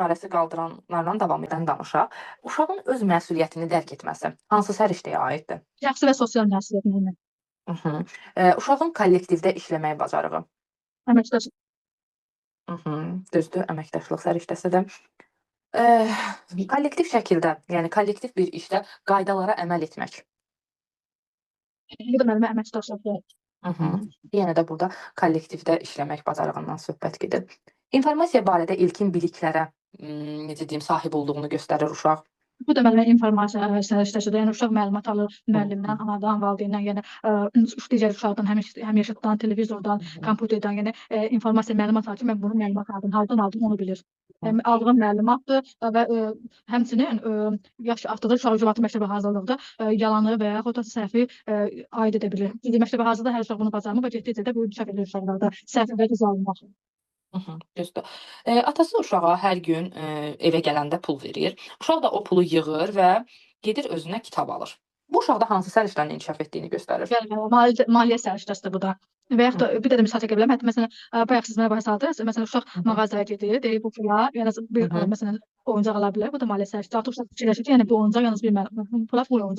çarəsi qaldıranlardan davam edən danışaq. Uşağın öz məsuliyyətini dərk etməsi hansı səriştəyə aiddir? Şəxsi və sosial məsuliyyət mühümdür. Uşağın kollektivdə işləmək bacarığı. Əməkdaş Düzdür, əməkdaşlıq səriştəsidir. Kollektiv şəkildə, yəni kollektiv bir işdə qaydalara əməl etmək. bu da mənim əməkdaşlıqdır. Yenə də burada kollektivdə işləmək bacarığından söhbət gedir. İnformasiya barədə ilkin biliklərə, necə deyim, sahib olduğunu göstərir uşaq. Bu da mənim informasiya səriştəsidir. Yəni uşaq məlumat alır müəllimdən, anadan, valideyndən, yəni digər uşaqdan, həmyaşıddan, televizordan, kompüterdən, yəni informasiya məlumat alır ki, mən bunu məlumat aldım, hardan aldım onu bilir. Aldığım məlumatdır və həmçinin yaş artıqda uşaq icraatı məktəbə hazırlıqda yalanı və yaxud da səhvi aid edə bilir. Çünki məktəbə hazırda hər uşaq bunu bacarmır və getdikcə də bu inkişaf edir uşaqlarda səhv və qızarmaq. Düzdür. Atası uşağa hər gün evə gələndə pul verir. Uşaq da o pulu yığır və gedir özünə kitab alır. Bu uşaqda hansı səriştənin inkişaf etdiyini göstərir? Yəni maliyyə səriştəsidir bu da. Və yaxud da bir də misal çəkə bilərəm. Hətta məsələn, bayaq siz mənə bahsaldınız. Məsələn, uşaq mağazaya gedir, deyir bu pula yalnız bir məsələn oyuncaq ala bilər. Bu da maliyyə səriştəsi. Artıq uşaq fikirləşir ki, yəni bu oyuncaq yalnız bir pula bu oyuncaq